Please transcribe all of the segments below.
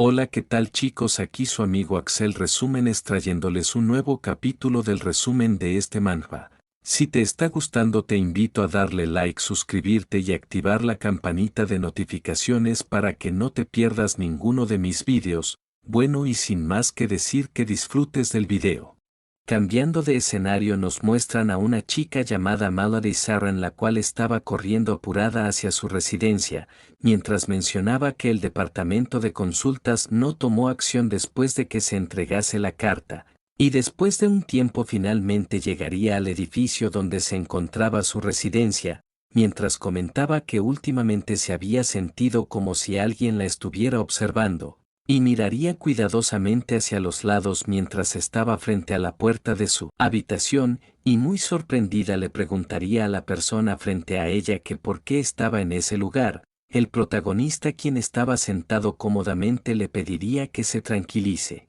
Hola, ¿qué tal chicos? Aquí su amigo Axel Resúmenes trayéndoles un nuevo capítulo del resumen de este manhwa. Si te está gustando te invito a darle like, suscribirte y activar la campanita de notificaciones para que no te pierdas ninguno de mis vídeos. Bueno, y sin más que decir, que disfrutes del video. Cambiando de escenario, nos muestran a una chica llamada Mallory Sarran, la cual estaba corriendo apurada hacia su residencia, mientras mencionaba que el departamento de consultas no tomó acción después de que se entregase la carta, y después de un tiempo finalmente llegaría al edificio donde se encontraba su residencia, mientras comentaba que últimamente se había sentido como si alguien la estuviera observando, y miraría cuidadosamente hacia los lados mientras estaba frente a la puerta de su habitación, y muy sorprendida le preguntaría a la persona frente a ella que por qué estaba en ese lugar. El protagonista, quien estaba sentado cómodamente, le pediría que se tranquilice.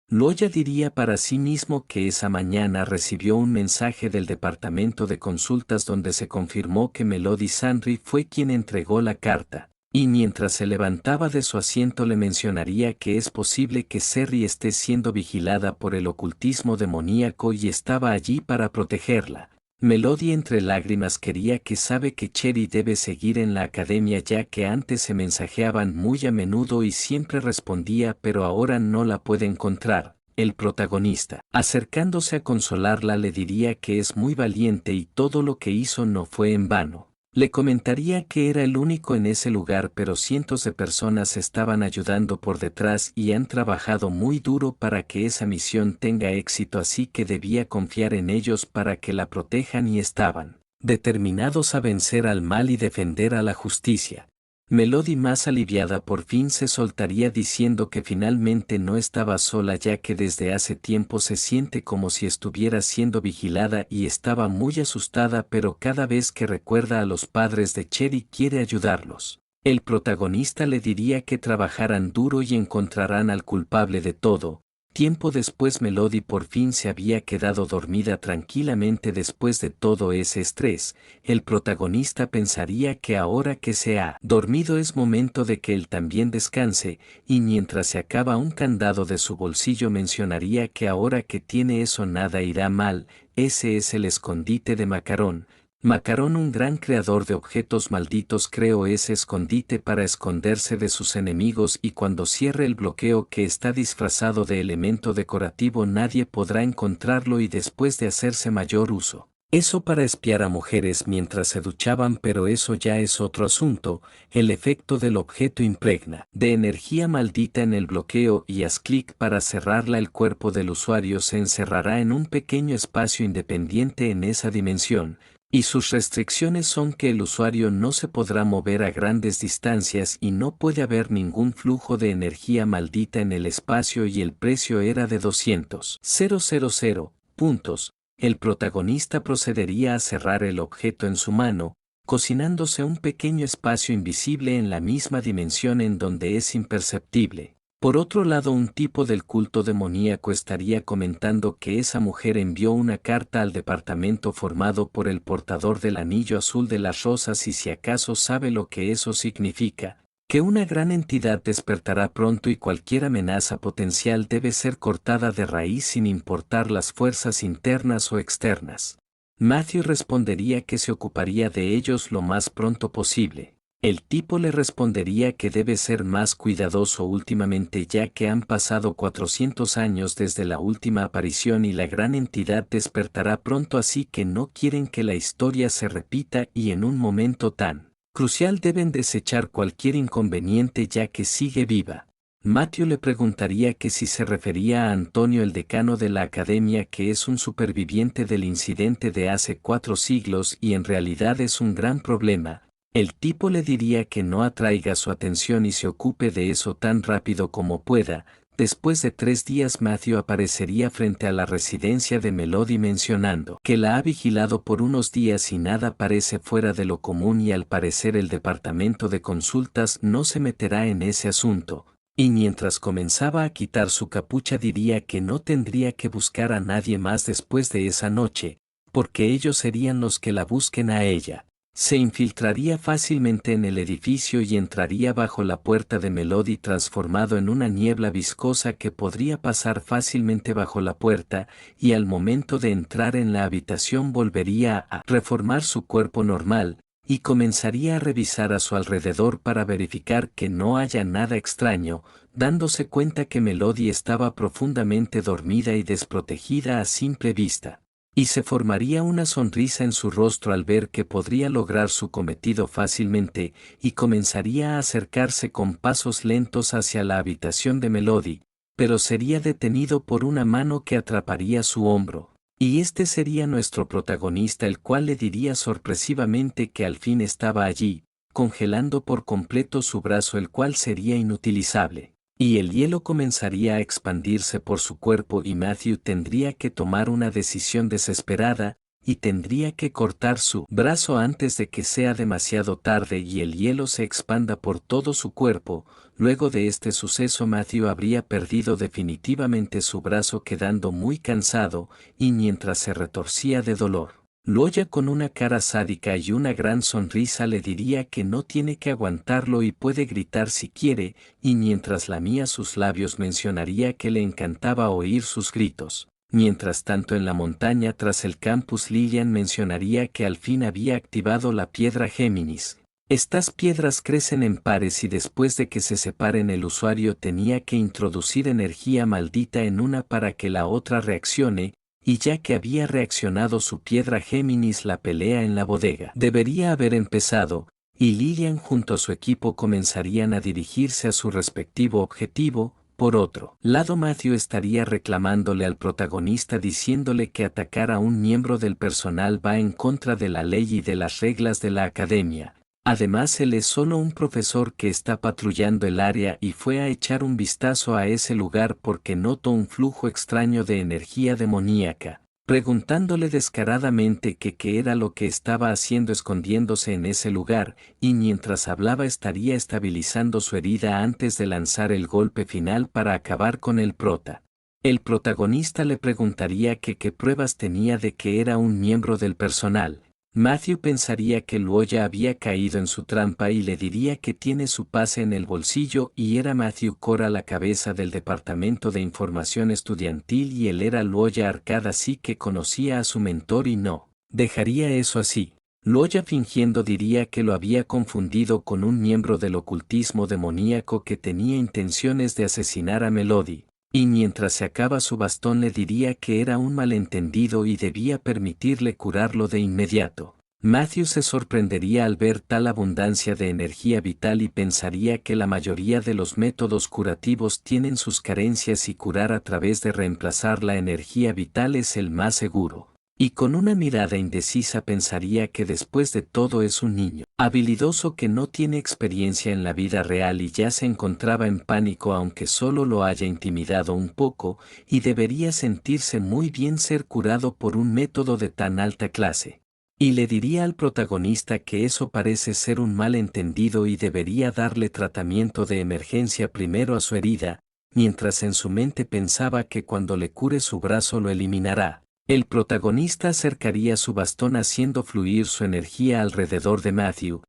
Loya diría para sí mismo que esa mañana recibió un mensaje del departamento de consultas donde se confirmó que Melody Sandry fue quien entregó la carta, y mientras se levantaba de su asiento le mencionaría que es posible que Serry esté siendo vigilada por el ocultismo demoníaco y estaba allí para protegerla. Melody entre lágrimas quería que sabe que Cherry debe seguir en la academia, ya que antes se mensajeaban muy a menudo y siempre respondía, pero ahora no la puede encontrar. El protagonista, acercándose a consolarla, le diría que es muy valiente y todo lo que hizo no fue en vano. Le comentaría que era el único en ese lugar, pero cientos de personas estaban ayudando por detrás y han trabajado muy duro para que esa misión tenga éxito, así que debía confiar en ellos para que la protejan y estaban determinados a vencer al mal y defender a la justicia. Melody, más aliviada, por fin se soltaría diciendo que finalmente no estaba sola, ya que desde hace tiempo se siente como si estuviera siendo vigilada y estaba muy asustada, pero cada vez que recuerda a los padres de Cherry quiere ayudarlos. El protagonista le diría que trabajaran duro y encontrarán al culpable de todo. Tiempo después, Melody por fin se había quedado dormida tranquilamente después de todo ese estrés. El protagonista pensaría que ahora que se ha dormido es momento de que él también descanse, y mientras se acaba un candado de su bolsillo mencionaría que ahora que tiene eso nada irá mal. Ese es el escondite de Macarón. Macarón, un gran creador de objetos malditos, creó ese escondite para esconderse de sus enemigos, y cuando cierre el bloqueo que está disfrazado de elemento decorativo nadie podrá encontrarlo, y después de hacerse mayor uso. Eso para espiar a mujeres mientras se duchaban, pero eso ya es otro asunto. El efecto del objeto impregna de energía maldita en el bloqueo y haz clic para cerrarla. El cuerpo del usuario se encerrará en un pequeño espacio independiente en esa dimensión, y sus restricciones son que el usuario no se podrá mover a grandes distancias y no puede haber ningún flujo de energía maldita en el espacio, y el precio era de 200.000 puntos. El protagonista procedería a cerrar el objeto en su mano, cocinándose un pequeño espacio invisible en la misma dimensión en donde es imperceptible. Por otro lado, un tipo del culto demoníaco estaría comentando que esa mujer envió una carta al departamento formado por el portador del anillo azul de las rosas, y si acaso sabe lo que eso significa, que una gran entidad despertará pronto y cualquier amenaza potencial debe ser cortada de raíz sin importar las fuerzas internas o externas. Matthew respondería que se ocuparía de ellos lo más pronto posible. El tipo le respondería que debe ser más cuidadoso últimamente, ya que han pasado 400 años desde la última aparición y la gran entidad despertará pronto, así que no quieren que la historia se repita, y en un momento tan crucial deben desechar cualquier inconveniente ya que sigue viva. Matthew le preguntaría que si se refería a Antonio, el decano de la academia, que es un superviviente del incidente de hace 4 siglos y en realidad es un gran problema. El tipo le diría que no atraiga su atención y se ocupe de eso tan rápido como pueda. Después de 3 días, Matthew aparecería frente a la residencia de Melody mencionando que la ha vigilado por unos días y nada parece fuera de lo común, y al parecer el departamento de consultas no se meterá en ese asunto. Y mientras comenzaba a quitar su capucha diría que no tendría que buscar a nadie más después de esa noche, porque ellos serían los que la busquen a ella. Se infiltraría fácilmente en el edificio y entraría bajo la puerta de Melody transformado en una niebla viscosa que podría pasar fácilmente bajo la puerta, y al momento de entrar en la habitación volvería a reformar su cuerpo normal, y comenzaría a revisar a su alrededor para verificar que no haya nada extraño, dándose cuenta que Melody estaba profundamente dormida y desprotegida a simple vista. Y se formaría una sonrisa en su rostro al ver que podría lograr su cometido fácilmente, y comenzaría a acercarse con pasos lentos hacia la habitación de Melody, pero sería detenido por una mano que atraparía su hombro. Y este sería nuestro protagonista, el cual le diría sorpresivamente que al fin estaba allí, congelando por completo su brazo, el cual sería inutilizable. Y el hielo comenzaría a expandirse por su cuerpo y Matthew tendría que tomar una decisión desesperada, y tendría que cortar su brazo antes de que sea demasiado tarde y el hielo se expanda por todo su cuerpo. Luego de este suceso Matthew habría perdido definitivamente su brazo, quedando muy cansado, y mientras se retorcía de dolor, Luoya con una cara sádica y una gran sonrisa le diría que no tiene que aguantarlo y puede gritar si quiere, y mientras lamía sus labios mencionaría que le encantaba oír sus gritos. Mientras tanto en la montaña tras el campus Lillian mencionaría que al fin había activado la piedra Géminis. Estas piedras crecen en pares y después de que se separen el usuario tenía que introducir energía maldita en una para que la otra reaccione, y ya que había reaccionado su piedra Géminis, la pelea en la bodega debería haber empezado, y Lillian junto a su equipo comenzarían a dirigirse a su respectivo objetivo. Por otro lado, Matthew estaría reclamándole al protagonista diciéndole que atacar a un miembro del personal va en contra de la ley y de las reglas de la academia. Además, él es solo un profesor que está patrullando el área y fue a echar un vistazo a ese lugar porque notó un flujo extraño de energía demoníaca, preguntándole descaradamente que qué era lo que estaba haciendo escondiéndose en ese lugar, y mientras hablaba estaría estabilizando su herida antes de lanzar el golpe final para acabar con el prota. El protagonista le preguntaría que qué pruebas tenía de que era un miembro del personal. Matthew pensaría que Luoya había caído en su trampa y le diría que tiene su pase en el bolsillo y era Matthew Cora la cabeza del Departamento de Información Estudiantil y él era Luoya Arcad, así que conocía a su mentor y no dejaría eso así. Luoya fingiendo diría que lo había confundido con un miembro del ocultismo demoníaco que tenía intenciones de asesinar a Melody. Y mientras se acaba su bastón le diría que era un malentendido y debía permitirle curarlo de inmediato. Matthew se sorprendería al ver tal abundancia de energía vital y pensaría que la mayoría de los métodos curativos tienen sus carencias y curar a través de reemplazar la energía vital es el más seguro. Y con una mirada indecisa pensaría que después de todo es un niño habilidoso que no tiene experiencia en la vida real y ya se encontraba en pánico aunque solo lo haya intimidado un poco, y debería sentirse muy bien ser curado por un método de tan alta clase. Y le diría al protagonista que eso parece ser un malentendido y debería darle tratamiento de emergencia primero a su herida, mientras en su mente pensaba que cuando le cure su brazo lo eliminará. El protagonista acercaría su bastón haciendo fluir su energía alrededor de Matthew.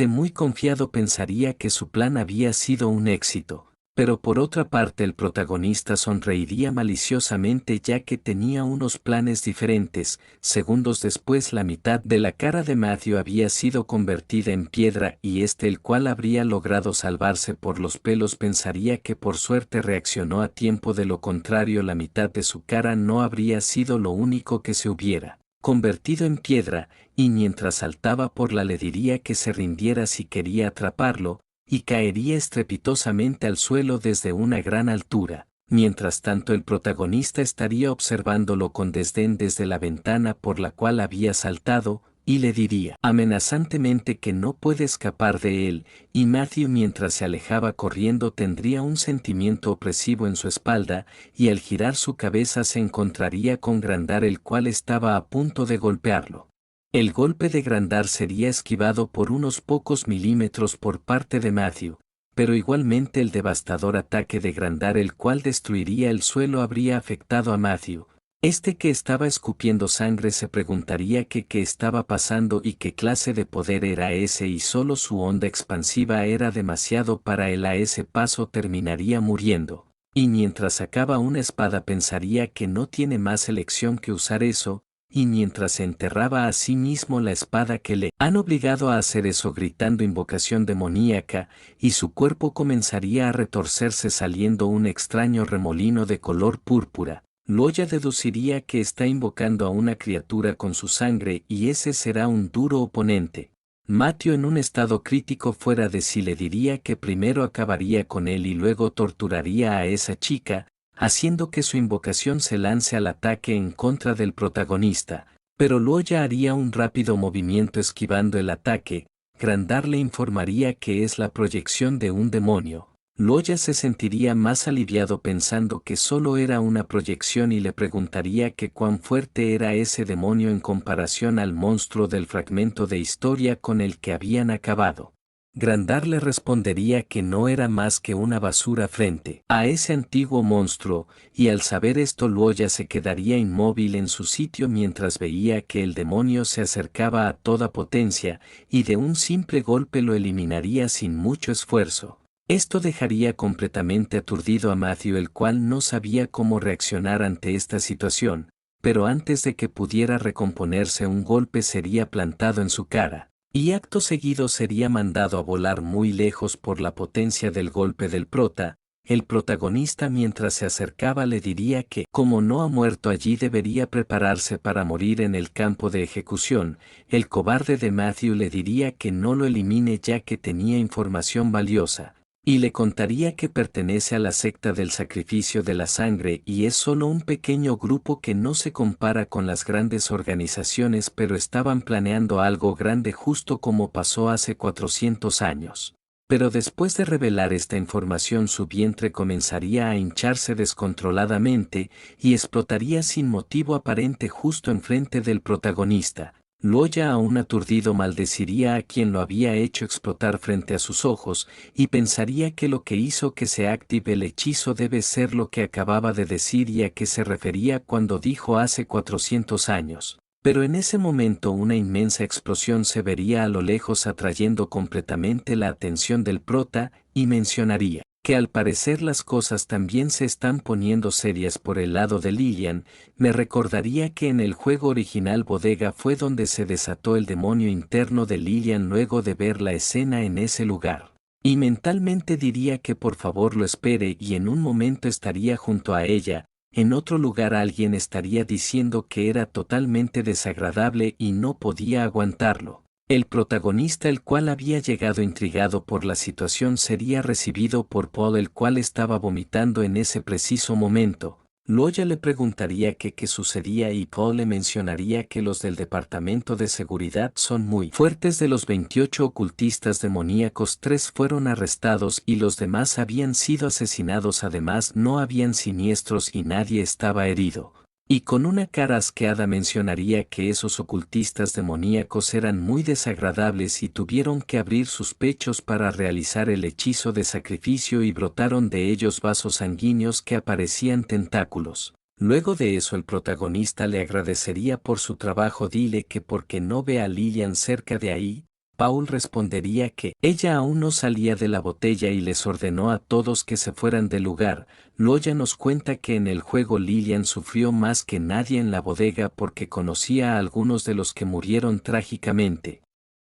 Muy confiado pensaría que su plan había sido un éxito. Pero por otra parte el protagonista sonreiría maliciosamente ya que tenía unos planes diferentes. Segundos después la mitad de la cara de Matthew había sido convertida en piedra y el cual habría logrado salvarse por los pelos pensaría que por suerte reaccionó a tiempo, de lo contrario la mitad de su cara no habría sido lo único que se hubiera convertido en piedra, y mientras saltaba por le diría que se rindiera si quería atraparlo, y caería estrepitosamente al suelo desde una gran altura. Mientras tanto el protagonista estaría observándolo con desdén desde la ventana por la cual había saltado, y le diría amenazantemente que no puede escapar de él, y Matthew mientras se alejaba corriendo tendría un sentimiento opresivo en su espalda, y al girar su cabeza se encontraría con Grandar el cual estaba a punto de golpearlo. El golpe de Grandar sería esquivado por unos pocos milímetros por parte de Matthew, pero igualmente el devastador ataque de Grandar el cual destruiría el suelo habría afectado a Matthew. Este que estaba escupiendo sangre se preguntaría qué estaba pasando y qué clase de poder era ese, y solo su onda expansiva era demasiado para él. A ese paso terminaría muriendo. Y mientras sacaba una espada pensaría que no tiene más elección que usar eso, y mientras se enterraba a sí mismo la espada que le han obligado a hacer eso gritando invocación demoníaca, y su cuerpo comenzaría a retorcerse saliendo un extraño remolino de color púrpura. Loya deduciría que está invocando a una criatura con su sangre y ese será un duro oponente. Matthew, en un estado crítico fuera de sí, le diría que primero acabaría con él y luego torturaría a esa chica, haciendo que su invocación se lance al ataque en contra del protagonista. Pero Loya haría un rápido movimiento esquivando el ataque. Grandar le informaría que es la proyección de un demonio. Loya se sentiría más aliviado pensando que solo era una proyección y le preguntaría que cuán fuerte era ese demonio en comparación al monstruo del fragmento de historia con el que habían acabado. Grandar le respondería que no era más que una basura frente a ese antiguo monstruo, y al saber esto Loya se quedaría inmóvil en su sitio mientras veía que el demonio se acercaba a toda potencia, y de un simple golpe lo eliminaría sin mucho esfuerzo. Esto dejaría completamente aturdido a Matthew, el cual no sabía cómo reaccionar ante esta situación, pero antes de que pudiera recomponerse un golpe sería plantado en su cara, y acto seguido sería mandado a volar muy lejos por la potencia del golpe del prota. El protagonista, mientras se acercaba, le diría que, como no ha muerto allí, debería prepararse para morir en el campo de ejecución. El cobarde de Matthew le diría que no lo elimine ya que tenía información valiosa. Y le contaría que pertenece a la secta del sacrificio de la sangre y es solo un pequeño grupo que no se compara con las grandes organizaciones, pero estaban planeando algo grande justo como pasó hace 400 años. Pero después de revelar esta información su vientre comenzaría a hincharse descontroladamente y explotaría sin motivo aparente justo enfrente del protagonista. Loya, aún aturdido, maldeciría a quien lo había hecho explotar frente a sus ojos, y pensaría que lo que hizo que se active el hechizo debe ser lo que acababa de decir y a qué se refería cuando dijo hace 400 años. Pero en ese momento una inmensa explosión se vería a lo lejos atrayendo completamente la atención del prota, y mencionaría que al parecer las cosas también se están poniendo serias por el lado de Lillian. Me recordaría que en el juego original Bodega fue donde se desató el demonio interno de Lillian luego de ver la escena en ese lugar. Y mentalmente diría que por favor lo espere y en un momento estaría junto a ella. En otro lugar alguien estaría diciendo que era totalmente desagradable y no podía aguantarlo. El protagonista, el cual había llegado intrigado por la situación, sería recibido por Paul, el cual estaba vomitando en ese preciso momento. Loya le preguntaría qué sucedía y Paul le mencionaría que los del departamento de seguridad son muy fuertes. De los 28 ocultistas demoníacos, 3 fueron arrestados y los demás habían sido asesinados. Además, no habían siniestros y nadie estaba herido. Y con una cara asqueada mencionaría que esos ocultistas demoníacos eran muy desagradables y tuvieron que abrir sus pechos para realizar el hechizo de sacrificio y brotaron de ellos vasos sanguíneos que aparecían tentáculos. Luego de eso el protagonista le agradecería por su trabajo. Dile que porque no ve a Lillian cerca de ahí. Paul respondería que ella aún no salía de la botella y les ordenó a todos que se fueran del lugar. Loya nos cuenta que en el juego Lillian sufrió más que nadie en la bodega porque conocía a algunos de los que murieron trágicamente.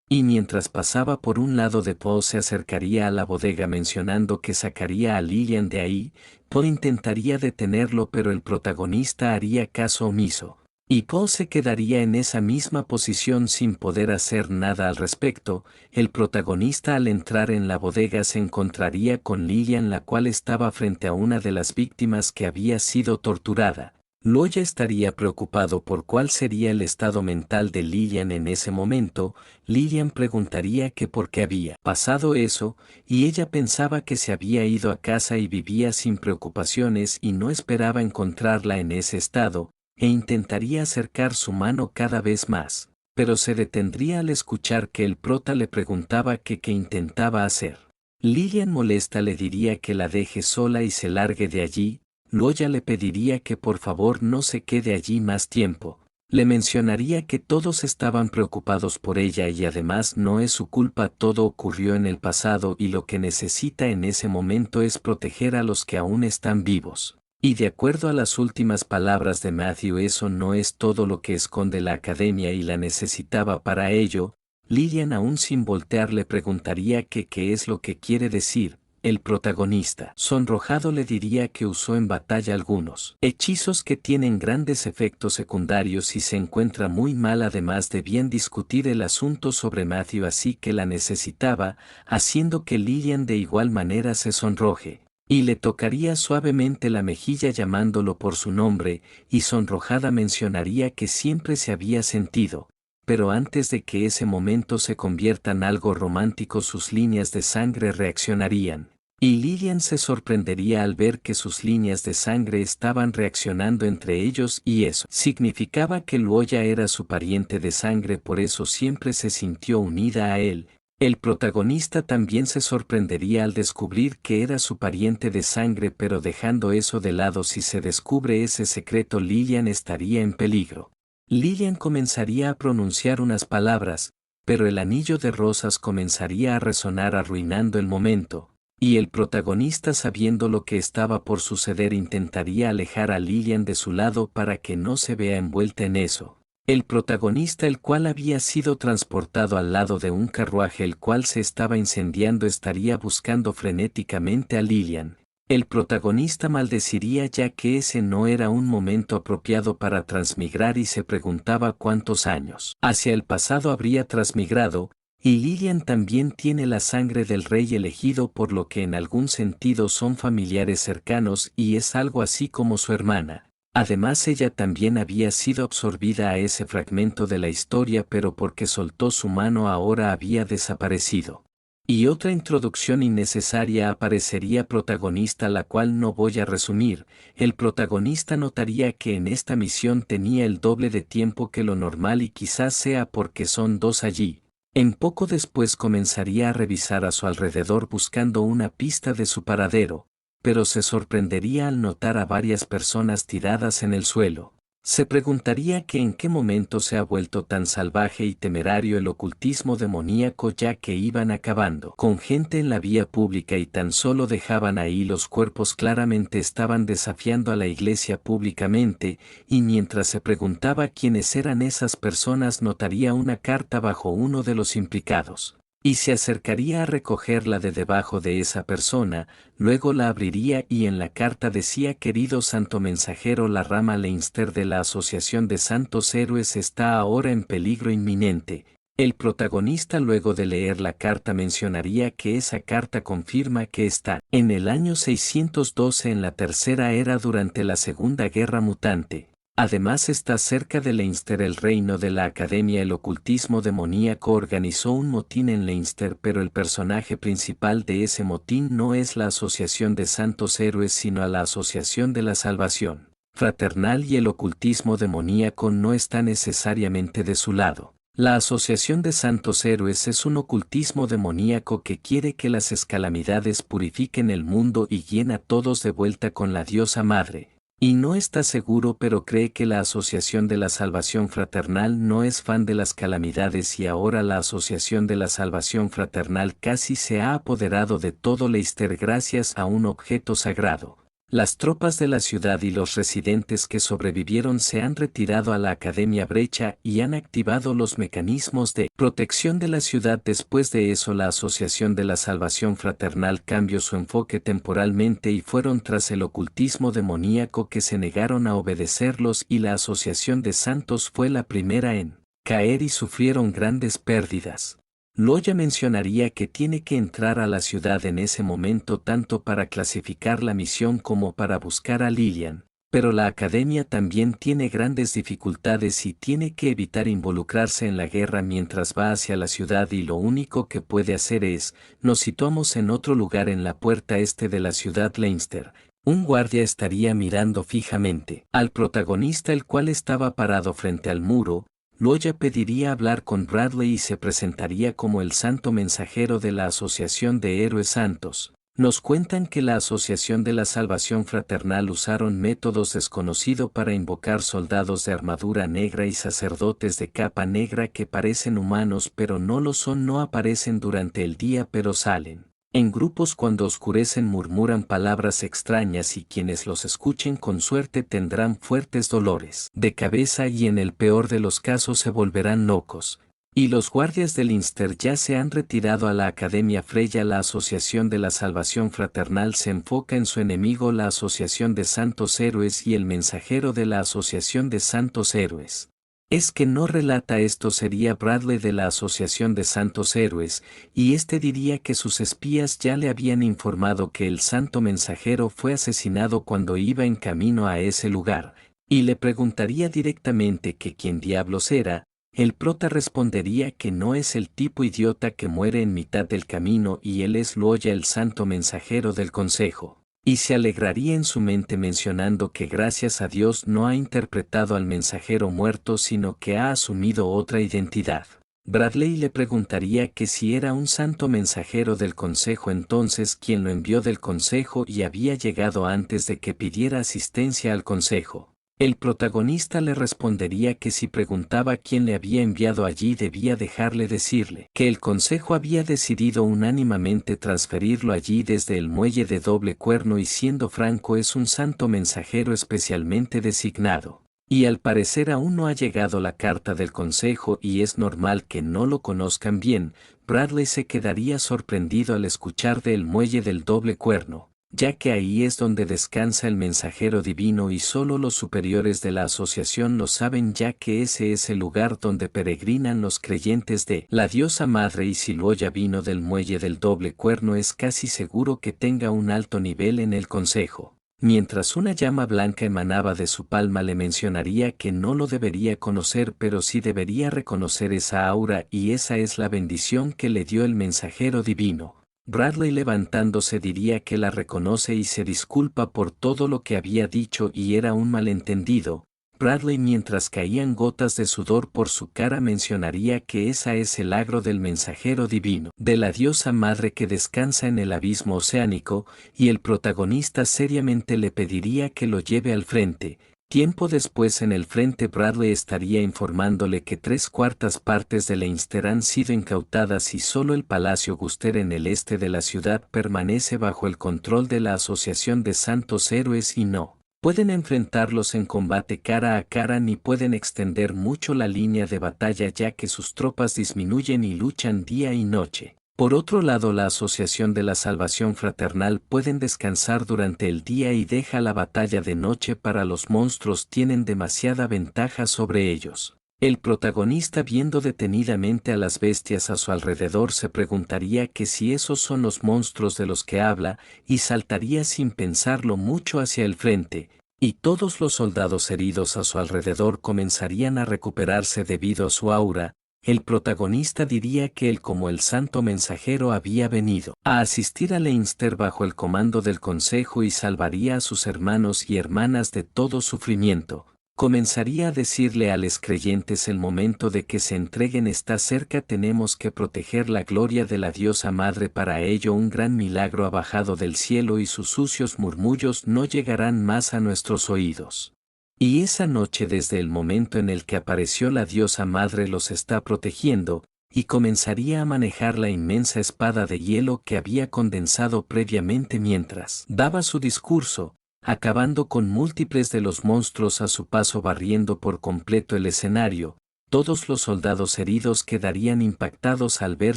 Y mientras pasaba por un lado de Paul se acercaría a la bodega mencionando que sacaría a Lillian de ahí. Paul intentaría detenerlo pero el protagonista haría caso omiso. Y Paul se quedaría en esa misma posición sin poder hacer nada al respecto. El protagonista al entrar en la bodega se encontraría con Lillian, la cual estaba frente a una de las víctimas que había sido torturada. Loya estaría preocupado por cuál sería el estado mental de Lillian en ese momento. Lillian preguntaría que por qué había pasado eso, y ella pensaba que se había ido a casa y vivía sin preocupaciones y no esperaba encontrarla en ese estado. E intentaría acercar su mano cada vez más, pero se detendría al escuchar que el prota le preguntaba qué intentaba hacer. Lillian molesta le diría que la deje sola y se largue de allí. Luoya le pediría que por favor no se quede allí más tiempo. Le mencionaría que todos estaban preocupados por ella y además no es su culpa, todo ocurrió en el pasado y lo que necesita en ese momento es proteger a los que aún están vivos. Y de acuerdo a las últimas palabras de Matthew, eso no es todo lo que esconde la academia y la necesitaba para ello. Lillian, aún sin voltear, le preguntaría que qué es lo que quiere decir. El protagonista, sonrojado, le diría que usó en batalla algunos hechizos que tienen grandes efectos secundarios y se encuentra muy mal, además de bien discutir el asunto sobre Matthew, así que la necesitaba, haciendo que Lillian de igual manera se sonroje. Y le tocaría suavemente la mejilla llamándolo por su nombre, y sonrojada mencionaría que siempre se había sentido. Pero antes de que ese momento se convierta en algo romántico, sus líneas de sangre reaccionarían. Y Lillian se sorprendería al ver que sus líneas de sangre estaban reaccionando entre ellos, y eso significaba que Luoya era su pariente de sangre, por eso siempre se sintió unida a él. El protagonista también se sorprendería al descubrir que era su pariente de sangre, pero dejando eso de lado, si se descubre ese secreto, Lillian estaría en peligro. Lillian comenzaría a pronunciar unas palabras, pero el anillo de rosas comenzaría a resonar arruinando el momento, y el protagonista, sabiendo lo que estaba por suceder, intentaría alejar a Lillian de su lado para que no se vea envuelta en eso. El protagonista, el cual había sido transportado al lado de un carruaje el cual se estaba incendiando, estaría buscando frenéticamente a Lillian. El protagonista maldeciría ya que ese no era un momento apropiado para transmigrar y se preguntaba cuántos años hacia el pasado habría transmigrado, y Lillian también tiene la sangre del rey elegido, por lo que en algún sentido son familiares cercanos y es algo así como su hermana. Además, ella también había sido absorbida a ese fragmento de la historia, pero porque soltó su mano ahora había desaparecido. Y otra introducción innecesaria aparecería protagonista, la cual no voy a resumir. El protagonista notaría que en esta misión tenía el doble de tiempo que lo normal, y quizás sea porque son dos allí. En poco después comenzaría a revisar a su alrededor buscando una pista de su paradero, pero se sorprendería al notar a varias personas tiradas en el suelo. Se preguntaría que en qué momento se ha vuelto tan salvaje y temerario el ocultismo demoníaco, ya que iban acabando con gente en la vía pública y tan solo dejaban ahí los cuerpos. Claramente estaban desafiando a la iglesia públicamente, y mientras se preguntaba quiénes eran esas personas, notaría una carta bajo uno de los implicados. Y se acercaría a recogerla de debajo de esa persona, luego la abriría y en la carta decía: querido santo mensajero, la rama Leinster de la Asociación de Santos Héroes está ahora en peligro inminente. El protagonista, luego de leer la carta, mencionaría que esa carta confirma que está en el año 612 en la Tercera Era durante la Segunda Guerra Mutante. Además, está cerca de Leinster, el reino de la Academia. El ocultismo demoníaco organizó un motín en Leinster, pero el personaje principal de ese motín no es la Asociación de Santos Héroes, sino a la Asociación de la Salvación Fraternal, y el ocultismo demoníaco no está necesariamente de su lado. La Asociación de Santos Héroes es un ocultismo demoníaco que quiere que las escalamidades purifiquen el mundo y guíen a todos de vuelta con la diosa madre. Y no está seguro, pero cree que la Asociación de la Salvación Fraternal no es fan de las calamidades, y ahora la Asociación de la Salvación Fraternal casi se ha apoderado de todo Leicester gracias a un objeto sagrado. Las tropas de la ciudad y los residentes que sobrevivieron se han retirado a la Academia Brecha y han activado los mecanismos de protección de la ciudad. Después de eso, la Asociación de la Salvación Fraternal cambió su enfoque temporalmente y fueron tras el ocultismo demoníaco, que se negaron a obedecerlos, y la Asociación de Santos fue la primera en caer y sufrieron grandes pérdidas. Luoya mencionaría que tiene que entrar a la ciudad en ese momento, tanto para clasificar la misión como para buscar a Lillian, pero la academia también tiene grandes dificultades y tiene que evitar involucrarse en la guerra mientras va hacia la ciudad, y lo único que puede hacer es: nos situamos en otro lugar en la puerta este de la ciudad Leinster. Un guardia estaría mirando fijamente al protagonista, el cual estaba parado frente al muro. Luoya pediría hablar con Bradley y se presentaría como el santo mensajero de la Asociación de Héroes Santos. Nos cuentan que la Asociación de la Salvación Fraternal usaron métodos desconocidos para invocar soldados de armadura negra y sacerdotes de capa negra que parecen humanos pero no lo son, no aparecen durante el día pero salen. En grupos cuando oscurecen murmuran palabras extrañas y quienes los escuchen con suerte tendrán fuertes dolores de cabeza y en el peor de los casos se volverán locos. Y los guardias del Inster ya se han retirado a la Academia Freya. La Asociación de la Salvación Fraternal se enfoca en su enemigo, la Asociación de Santos Héroes, y el mensajero de la Asociación de Santos Héroes. Es que no relata esto sería Bradley de la Asociación de Santos Héroes, y este diría que sus espías ya le habían informado que el santo mensajero fue asesinado cuando iba en camino a ese lugar, y le preguntaría directamente que quién diablos era. El prota respondería que no es el tipo idiota que muere en mitad del camino y él es Loya, el santo mensajero del consejo, y se alegraría en su mente mencionando que gracias a Dios no ha interpretado al mensajero muerto sino que ha asumido otra identidad. Bradley le preguntaría que si era un santo mensajero del consejo, entonces quién lo envió del consejo y había llegado antes de que pidiera asistencia al consejo. El protagonista le respondería que si preguntaba quién le había enviado allí debía dejarle decirle que el consejo había decidido unánimemente transferirlo allí desde el muelle de Doble Cuerno y siendo franco es un santo mensajero especialmente designado. Y al parecer aún no ha llegado la carta del consejo y es normal que no lo conozcan bien. Bradley se quedaría sorprendido al escuchar del muelle del Doble Cuerno, ya que ahí es donde descansa el mensajero divino y solo los superiores de la asociación lo saben, ya que ese es el lugar donde peregrinan los creyentes de la diosa madre, y si Loya vino del muelle del Doble Cuerno es casi seguro que tenga un alto nivel en el consejo. Mientras una llama blanca emanaba de su palma le mencionaría que no lo debería conocer pero sí debería reconocer esa aura y esa es la bendición que le dio el mensajero divino. Bradley levantándose diría que la reconoce y se disculpa por todo lo que había dicho y era un malentendido. Bradley, mientras caían gotas de sudor por su cara, mencionaría que esa es el agro del mensajero divino, de la diosa madre que descansa en el abismo oceánico, y el protagonista seriamente le pediría que lo lleve al frente. Tiempo después en el frente Bradley estaría informándole que 3/4 partes de Leinster han sido incautadas y solo el Palacio Guster en el este de la ciudad permanece bajo el control de la Asociación de Santos Héroes y no pueden enfrentarlos en combate cara a cara ni pueden extender mucho la línea de batalla ya que sus tropas disminuyen y luchan día y noche. Por otro lado, la Asociación de la Salvación Fraternal pueden descansar durante el día y deja la batalla de noche para los monstruos, tienen demasiada ventaja sobre ellos. El protagonista, viendo detenidamente a las bestias a su alrededor, se preguntaría que si esos son los monstruos de los que habla y saltaría sin pensarlo mucho hacia el frente, y todos los soldados heridos a su alrededor comenzarían a recuperarse debido a su aura. El protagonista diría que él, como el santo mensajero, había venido a asistir a Leinster bajo el comando del consejo y salvaría a sus hermanos y hermanas de todo sufrimiento. Comenzaría a decirle a los creyentes: el momento de que se entreguen está cerca, tenemos que proteger la gloria de la diosa madre, para ello un gran milagro ha bajado del cielo y sus sucios murmullos no llegarán más a nuestros oídos. Y esa noche, desde el momento en el que apareció la diosa madre, los está protegiendo, y comenzaría a manejar la inmensa espada de hielo que había condensado previamente mientras daba su discurso, acabando con múltiples de los monstruos a su paso, barriendo por completo el escenario. Todos los soldados heridos quedarían impactados al ver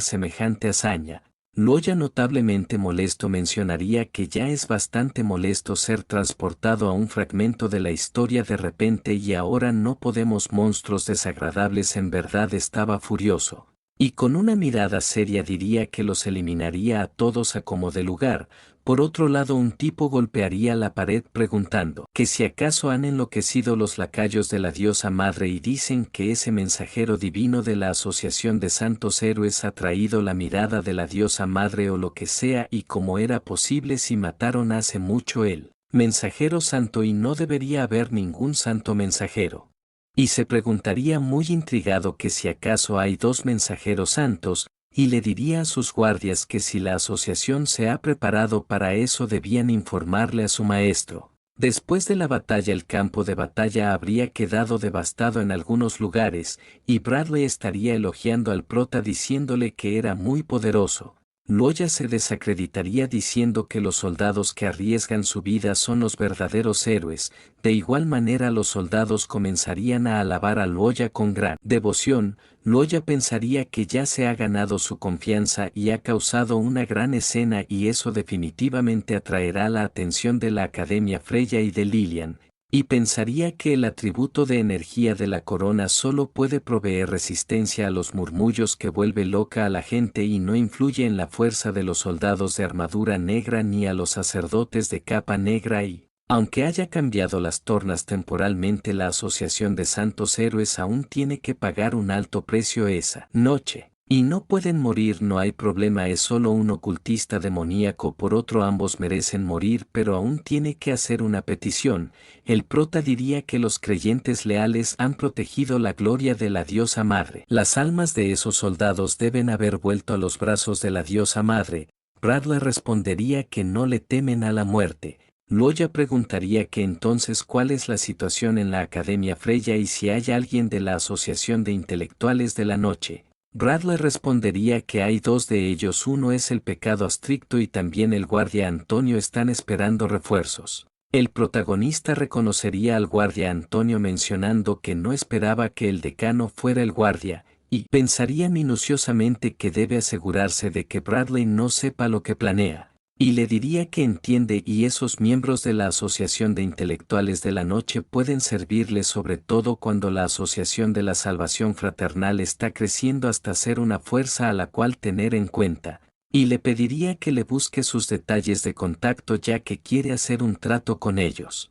semejante hazaña. Loya, notablemente molesto, mencionaría que ya es bastante molesto ser transportado a un fragmento de la historia de repente y ahora no podemos, monstruos desagradables. En verdad estaba furioso. Y con una mirada seria diría que los eliminaría a todos a como de lugar. Por otro lado, un tipo golpearía la pared preguntando que si acaso han enloquecido los lacayos de la diosa madre y dicen que ese mensajero divino de la Asociación de Santos Héroes ha traído la mirada de la diosa madre o lo que sea, y cómo era posible si mataron hace mucho el mensajero santo y no debería haber ningún santo mensajero. Y se preguntaría muy intrigado que si acaso hay 2 mensajeros santos, y le diría a sus guardias que si la asociación se ha preparado para eso debían informarle a su maestro. Después de la batalla el campo de batalla habría quedado devastado en algunos lugares, y Bradley estaría elogiando al prota diciéndole que era muy poderoso. Loya se desacreditaría diciendo que los soldados que arriesgan su vida son los verdaderos héroes. De igual manera los soldados comenzarían a alabar a Loya con gran devoción. Loya pensaría que ya se ha ganado su confianza y ha causado una gran escena y eso definitivamente atraerá la atención de la Academia Freya y de Lilian. Y pensaría que el atributo de energía de la corona solo puede proveer resistencia a los murmullos que vuelve loca a la gente y no influye en la fuerza de los soldados de armadura negra ni a los sacerdotes de capa negra y, aunque haya cambiado las tornas temporalmente, la asociación de santos héroes aún tiene que pagar un alto precio esa noche. Y no pueden morir, no hay problema, es solo un ocultista demoníaco, por otro ambos merecen morir, pero aún tiene que hacer una petición. El prota diría que los creyentes leales han protegido la gloria de la diosa madre. Las almas de esos soldados deben haber vuelto a los brazos de la diosa madre. Bradley respondería que no le temen a la muerte. Loya preguntaría que entonces cuál es la situación en la Academia Freya y si hay alguien de la Asociación de Intelectuales de la Noche. Bradley respondería que hay dos de ellos, uno es el pecado estricto y también el guardia Antonio están esperando refuerzos. El protagonista reconocería al guardia Antonio mencionando que no esperaba que el decano fuera el guardia, y pensaría minuciosamente que debe asegurarse de que Bradley no sepa lo que planea. Y le diría que entiende y esos miembros de la Asociación de Intelectuales de la Noche pueden servirle sobre todo cuando la Asociación de la Salvación Fraternal está creciendo hasta ser una fuerza a la cual tener en cuenta. Y le pediría que le busque sus detalles de contacto ya que quiere hacer un trato con ellos.